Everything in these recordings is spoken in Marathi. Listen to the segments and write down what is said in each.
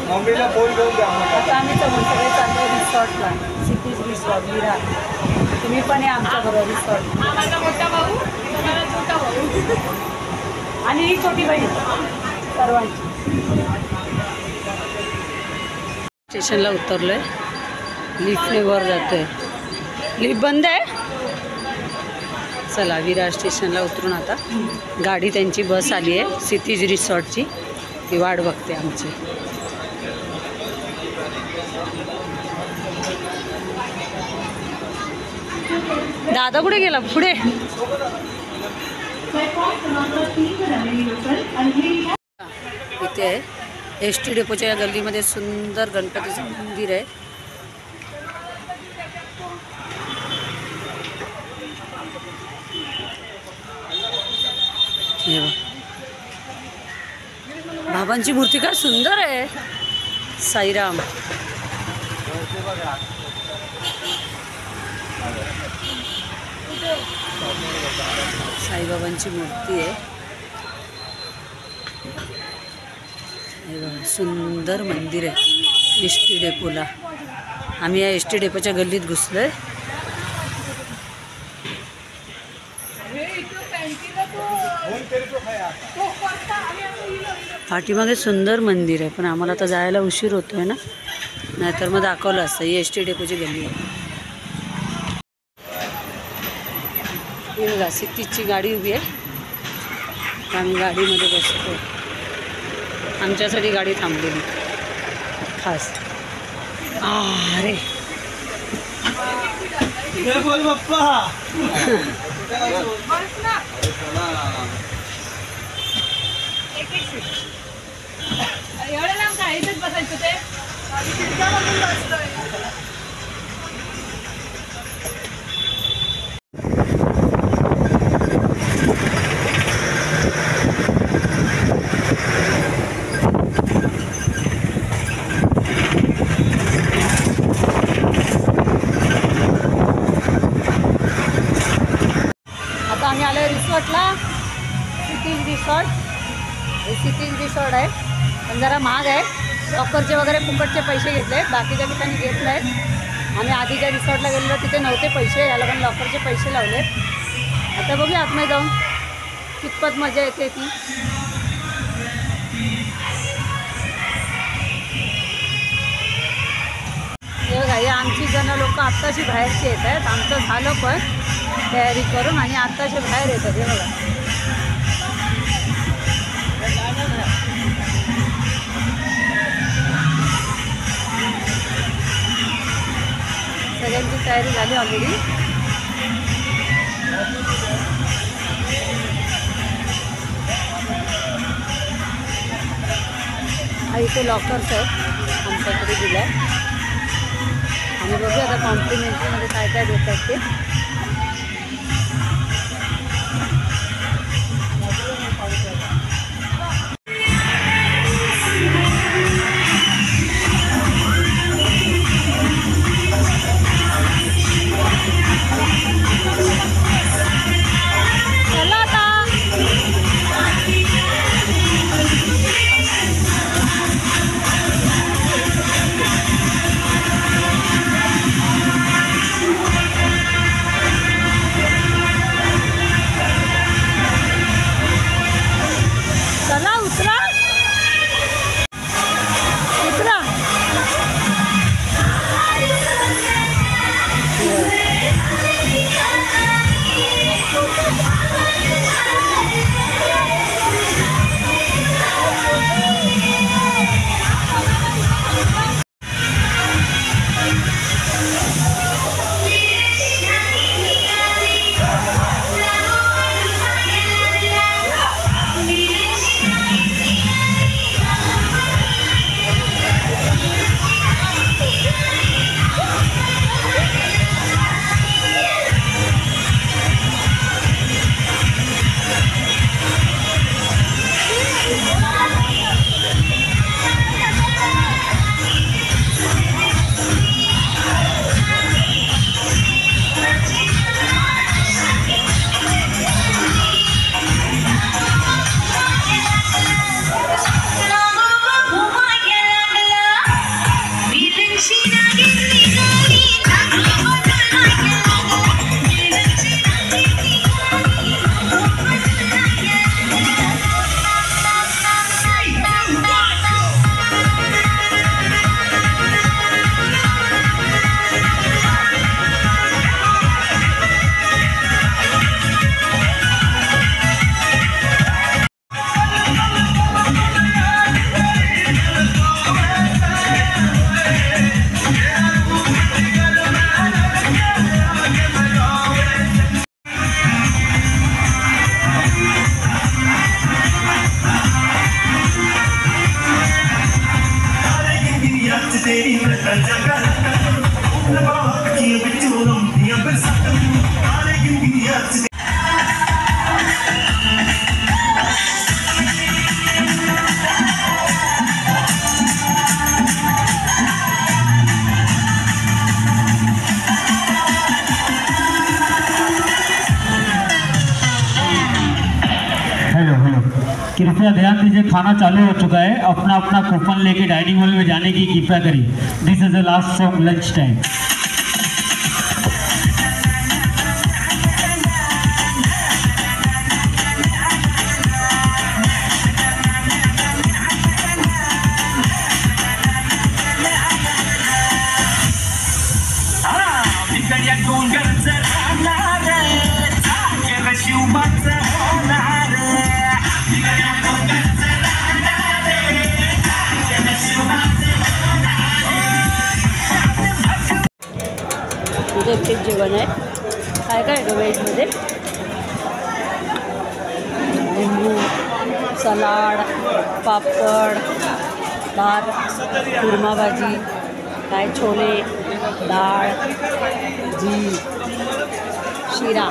मम्मीला फोन घेऊन द्या. आता आम्ही सगळे चाललो रिसॉर्टला, सिटीज रिसॉर्ट विरार. तुम्ही पण आहे आमच्याबरोबर रिसॉर्ट. माझा मोठा भाऊ, माझा छोटा भाऊ आणि ही छोटी बहीण सर्वांची. स्टेशनला उतरलोय, लिफ्टने वर जातोय. लिफ्ट बंद आहे. चला विरार स्टेशनला उतरून आता गाडी त्यांची बस आली आहे सिटीज रिसॉर्टची. ती वाट बघते आमची. दादा कुठे गेला? पुढे इथे आहे एस टी डेपोच्या या गल्लीमध्ये सुंदर गणपतीचं मंदिर आहे. हे बघ, बाबांची मूर्ती काय सुंदर आहे. साईराम, साईबाबांची मूर्ती आहे. हे बघा सुंदर मंदिर आहे एस टी डेपोला. आम्ही या एस टी डेपोच्या गल्लीत घुसलोय. पाठीमागे सुंदर मंदिर आहे, पण आम्हाला आता जायला उशीर होतोय ना, नाहीतर मग दाखवलं असतं. ही एस टी डेपोची गल्ली आहे. ही बघा सिटीजची गाडी उभी आहे. आम्ही गाडीमध्ये बसतो. आमच्यासाठी गाडी थांबलेली खास. अरे बोल बाप्पा. एवढं लांब काय इथेच बसायचं ते. आता आम्ही आलो रिसॉर्टला, सिटीज रिसॉर्ट. हे सिटीज रिसॉर्ट आहे, पण जरा महाग आहे. लॉकरचे वगैरे फुकटचे पैसे घेतले, बाकीच्या ठिकाणी घेत नाहीत. आम्ही आधी ज्या रिसॉर्टला गेलेलो तिथे नव्हते पैसे, याला पण लॉकरचे पैसे लावले. आता बघूया आतमध्ये जाऊन कितपत मजा येते ती. हे बघा, हे आमची जण लोक आत्ताशी बाहेरची येत आहेत. आमचं झालं पण तयारी करून आणि आत्ताशी बाहेर येतात. हे बघा सगळ्यांची तयारी झाली ऑलरेडी. इथे लॉकर्स आहेत आमच्याकडे दिलं आहे. आणि बघूया आता कॉम्प्लिमेंटरीमध्ये काय काय देतात ते. कृपया ध्यान दीजिए, खाना चालू हो चुका है। अपना अपना कूपन लेके डाइनिंग हॉल में जाने की कृपया करिए। This is the last of lunch time. Veg जेवण आहे. काय काय आहे व्हेजमध्ये? लिंबू, सलाड, पापड, भात, कुर्मा भाजी, काय छोले, डाळ, जी, शिरा,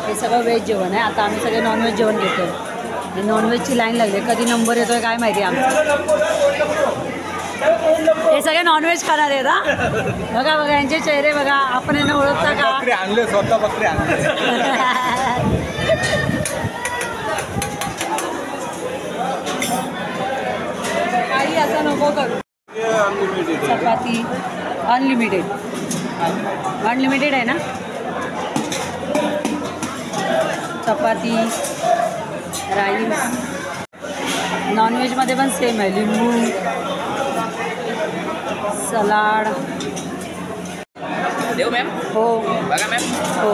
हे सगळं व्हेज जेवण आहे. आता आम्ही सगळे नॉनव्हेज जेवण घेतो आहे. नॉनव्हेजची लाईन लागली. कधी नंबर येतो आहे काय माहिती आमचं. हे सगळे नॉनव्हेज खाणार आहेत हा. बघा बघा यांचे चेहरे बघा. आपण यांना ओळखता का? बकरी आणले, स्वतः बकरी आणले. काही असं नको करू. चपाती अनलिमिटेड. अनलिमिटेड आहे ना? चपाती, राईस. नॉनव्हेजमध्ये पण सेम आहे. लिंबू, सलाड. देऊ मॅम? हो बघा मॅम. हो.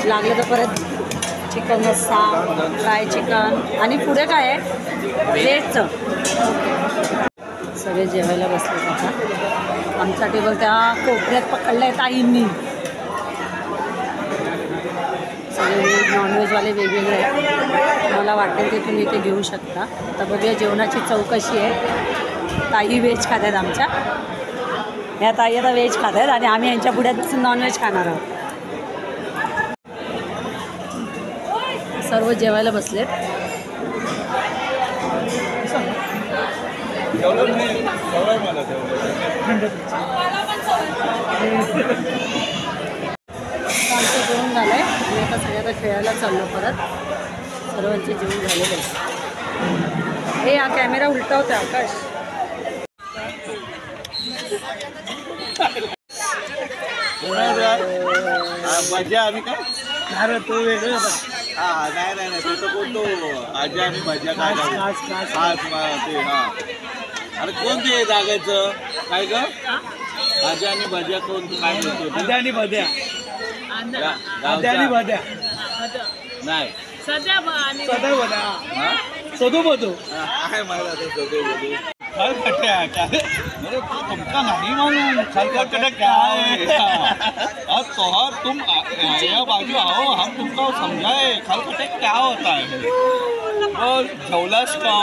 लागलं तर परत चिकन रस्सा, फ्राय चिकन. आणि पुढे काय आहे? व्हेजचं. सगळे जेवायला बसले आता. आमचा टेबल त्या कोपऱ्यात पकडला आहे ताईंनी. सगळे व्हेज नॉनव्हेजवाले वेगवेगळे आहेत. मला वाटेल ते तुम्ही इथे घेऊ शकता. आता बघूया जेवणाची चौकशी आहे. ताई व्हेज खात आहेत आमच्या. ह्या ताई आता व्हेज खात आहेत आणि आम्ही यांच्या पुढ्यात बसून नॉनव्हेज खाणार आहोत. सर्व जेवायला बसलेत. आमचं जेवण झालं आहे आणि आता सगळ्याला खेळायला चाललो परत. सर्वांचे जेवण झालेले आहे. हे हा कॅमेरा उलटा होता आकाश. भज्या आणि काय? अरे तो वेगळं. हा नाही नाही नाही, तो कोणतो आज्या आणि भज्या काय ते. हा अरे कोण ते जागायचं काय ग? आज्या आणि भज्या कोण काय म्हणतो? आज्या आणि भज्या. आज्या आणि भज्या नाही सध्या सदू बदू आहे मला ते सदू बदू. खलखट्या काय? अरे तुमका नहीं मालूम खलखट्या क्या है? अब तो तुम या बाजू आओ, हम तुमको समझाए खलखट्या क्या होता है. और झोलास का?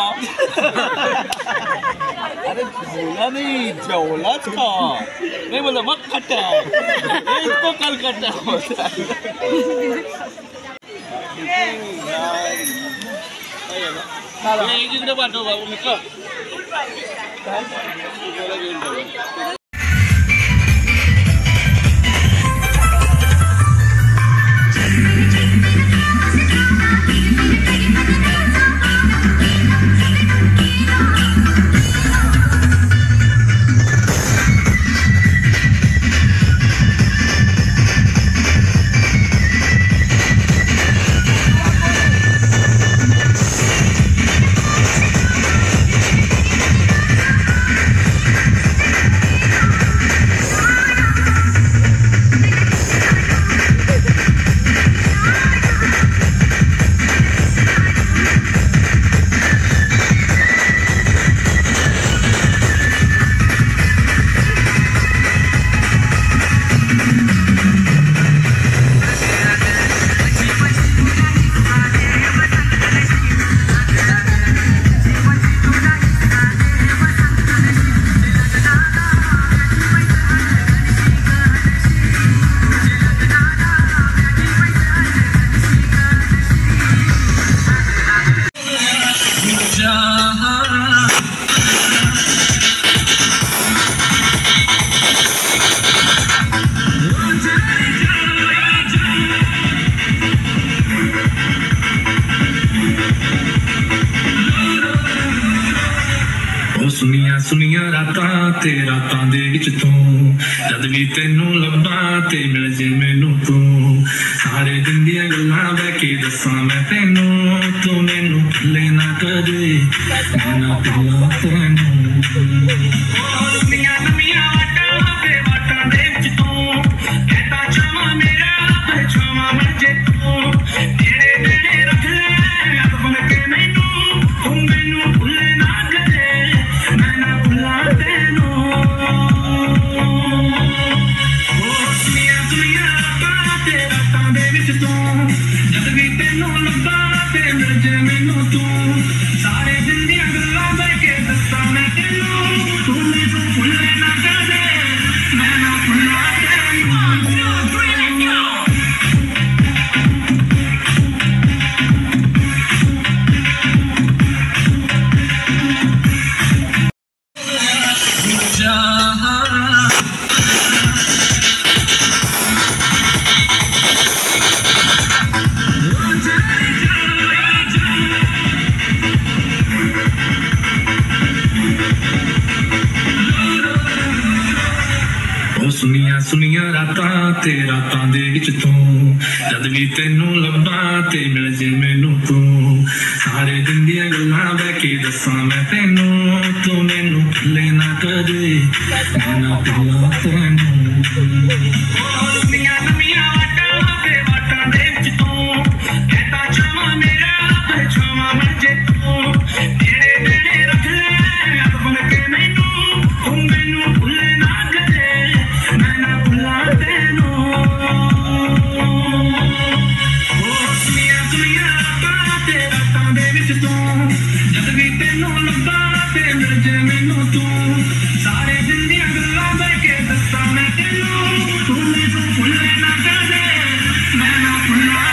अरे झोला नहीं, झोलाच का नहीं बोला मग खट्या. इसको खलखट्या होता है. इकडे पाठव बाबू मी का काय ਸੁਨੀਆਂ ਸੁਨੀਆਂ ਰਾਤਾਂ ਤੇ ਰਾਤਾਂ ਦੇ ਵਿੱਚ ਤੂੰ ਜਦ ਵੀ ਤੈਨੂੰ ਲੱਭਾਂ ਤੇ ਮਿਲ ਜੇ ਮੈਨੂੰ ਤੂੰ ਸਾਰੇ ਦਿਨ ਦੀਆਂ ਗੱਲਾਂ ਬਹਿ ਕੇ ਦੱਸਾਂ ਮੈਂ ਤੈਨੂੰ ਤੂੰ ਮੈਨੂੰ ਭੁੱਲੇ ਨਾ ਕਦੇ ਮੈਂ ਨਾ ਭੁੱਲਾਂ ਤੈਨੂੰ ਦੁਨੀਆਂ ਨਵੀਆਂ ਵਾਟਾਂ ਦੇ ਵਿੱਚ ਤੂੰ ਕਹਿੰਦਾ ਚਾਹਾਂ ਮੇਰਾ ਪਛਾਵਾਂ ਮਰਜੇ ਤੂੰ ਤੇਰੇ ਨੇੜੇ ਰੱਖ ਲੈ ਅੱਖ ਬਣ ਕੇ ਮੈਨੂੰ ਤੂੰ ਮੈਨੂੰ ਭੁੱਲੇ ਨਾ ਕਦੇ ਮੈਂ ਨਾ ਭੁੱਲਾਂ ਤੈਨੂੰ ਦੁਨੀਆਂ ਰਾਤਾਂ ਦੇ ਵਿੱਚ ਤੂੰ ਜਦ ਵੀ ਤੈਨੂੰ ਲੱਭਾਂ ਤੇ ਮਿਲ ਜੇ ਮੈਨੂੰ ਤੂੰ ਸਾਰੇ ਦਿਨ ਦੀਆਂ ਗੱਲਾਂ ਬਹਿ ਕੇ ਦੱਸਾਂ ਮੈਂ ਤੈਨੂੰ ਤੂੰ ਮੈਨੂੰ ਭੁੱਲੇ ਨਾ ਕਦੇ ਮੈਂ ਨਾ ਭੁੱਲਾਂ ਸੁਨੀਆਂ ਸੁਨੀਆਂ ਰਾਤਾਂ ਤੇ ਰਾਤਾਂ ਦੇ ਵਿੱਚ ਤੂੰ ਜਦ ਵੀ ਤੈਨੂੰ ਲੱਭਾਂ ਤੇ ਮਿਲ ਜੇ ਮੈਨੂੰ ਤੂੰ ਸਾਰੇ ਦਿਨ ਦੀਆਂ ਗੱਲਾਂ ਬਹਿ ਕੇ ਦੱਸਾਂ ਮੈਂ ਤੈਨੂੰ ਤੂੰ ਮੈਨੂੰ ਭੁੱਲੇ ਨਾ ਕਦੇ ਮੈਂ ਨਾ ਭੁੱਲਾਂ ਤੈਨੂੰ ਦੁਨੀਆਂ ਨਵੀਆਂ ਵਾਟਾਂ ਦੇ ਵਿੱਚ ਤੂੰ ਕਹਿੰਦਾ ਚਾਹਾਂ ਮੇਰਾ ਪਛਾਵਾਂ ਮਰਜੇ ਤੂੰ ਤੇਰੇ ਨੇੜੇ ਰੱਖ ਲੈ ਅੱਖ ਬਣ ਕੇ ਮੈਨੂੰ ਤੂੰ ਮੈਨੂੰ ਭੁੱਲੇ ਨਾ ਕਦੇ ਮੈਂ ਨਾ ਭੁੱਲਾਂ ਤੈਨੂੰ ਸੁਨੀਆਂ ਰਾਤਾਂ ਦੇ ਵਿੱਚ ਤੂੰ ਜਦ ਵੀ ਤੈਨੂੰ ਲੱਭਾਂ ਤੇ ਮਿਲ ਜੇ ਮੈਨੂੰ ਤੂੰ ਸਾਰੇ ਦਿਨ ਦੀਆਂ ਗੱਲਾਂ ਬਹਿ ਕੇ ਦੱਸਾਂ ਮੈਂ ਤੈਨੂੰ ਤੂੰ ਮੈਨੂੰ ਭੁੱਲੇ ਨਾ ਕਦੇ ਮੈਂ ਨਾ ਭੁੱਲਾਂ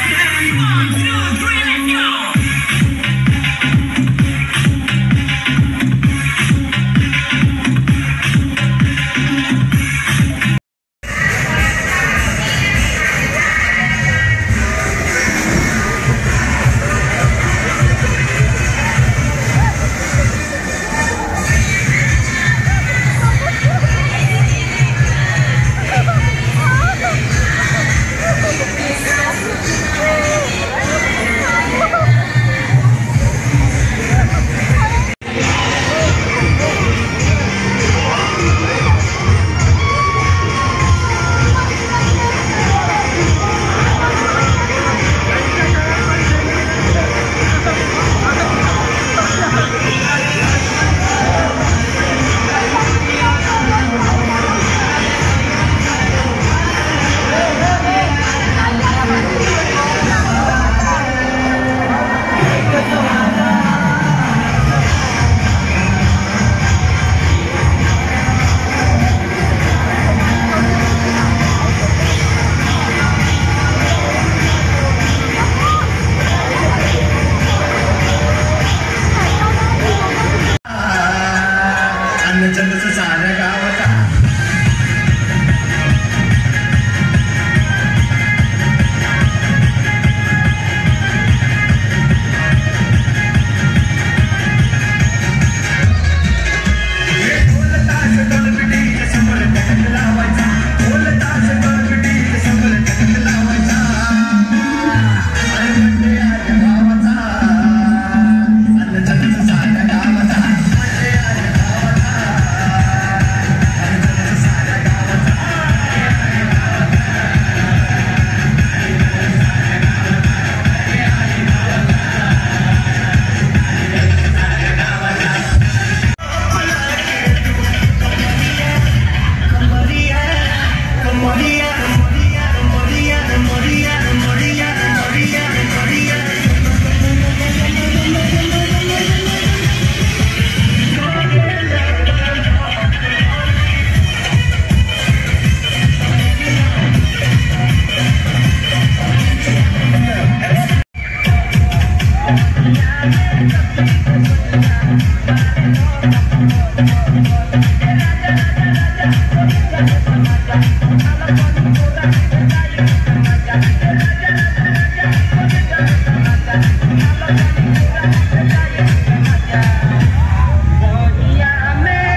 Yeah, man.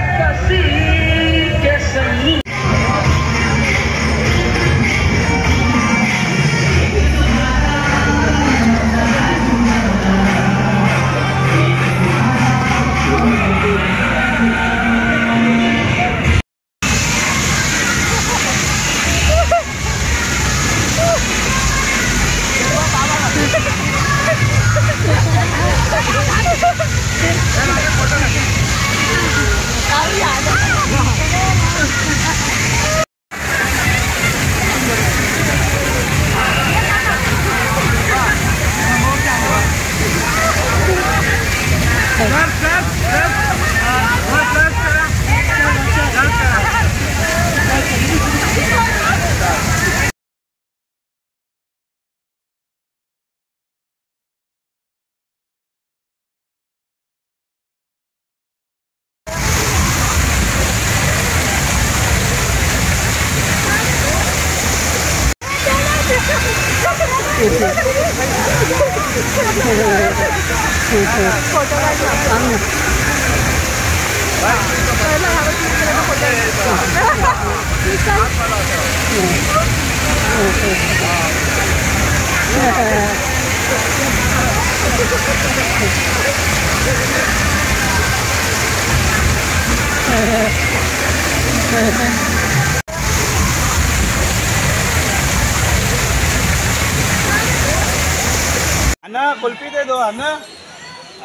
अन्ना कुल्फी दे दो अन्ना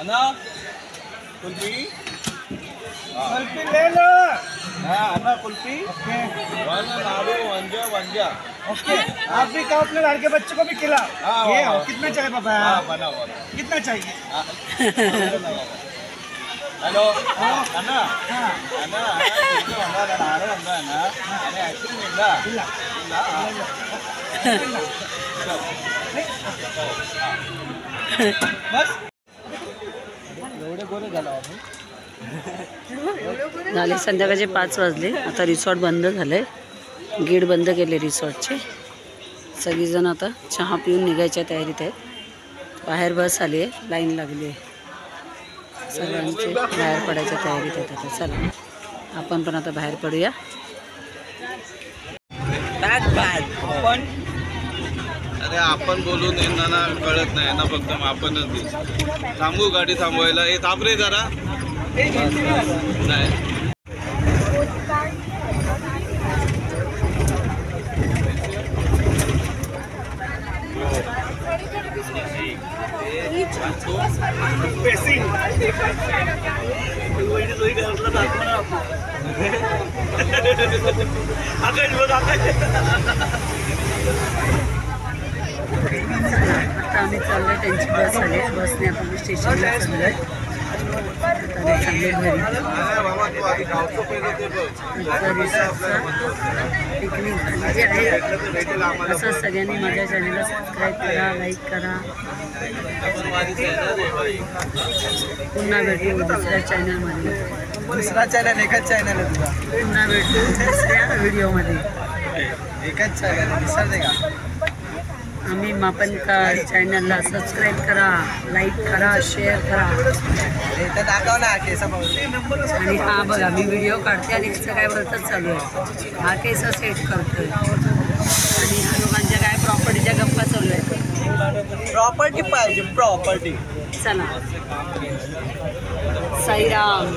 अन्ना कुल्फी ले लो। हाँ अन्ना कुल्फी लाडू वंजा ओके आप भी कहो अपने लड़के बच्चे को भी खिला। हाँ, ये हाँ, कितना चाहिए पापा? हाँ बना कितना चाहिए? हेलो अन्ना अन्ना आइसक्रीम बस एवढे गोरे झाला झाले संध्याकाळचे 5 वाजले. आता रिसॉर्ट बंद झाले, गेट बंद केले रिसॉर्टचे. सगळीजण आता चहा पिऊन निघायच्या तयारीत आहेत. बाहेर बस आली आहे, लाईन लागली आहे, सगळ्यांचे बाहेर पडायच्या तयारीत आहेत. आता चला आपण पण आता बाहेर पडूया. आपण बोलून यांना कळत नाही ना, फक्त आपणच थांबू गाडी थांबवायला. हे थांब रे जरा. नाही आता आम्ही चाललोय, त्यांची बस आली, बसने आपण स्टेशनला चाललोय. चालले घरी. पिकनिक झालेली आहे. असं सगळ्यांनी माझ्या चॅनलला सबस्क्राईब करा, लाईक करा. पुन्हा भेटू दुसऱ्या चॅनलमध्ये. दुसरा चॅनल एकच चॅनल आहे तुझा. पुन्हा भेटू दुसऱ्या व्हिडिओमध्ये. एकच चॅनल आहे, विसरते का? आम्ही मापन का चॅनलला सबस्क्राईब करा, लाईक करा, शेअर करा. दाखव ना केस. आणि हा बघा मी व्हिडिओ काढते आणि तिचं काय बोलतच चालू आहे. हा केस सेट करतोय आणि ह्या लोकांच्या काय प्रॉपर्टीच्या गप्पा चालू आहेत. प्रॉपर्टी पाहिजे, प्रॉपर्टी. चला साईराम.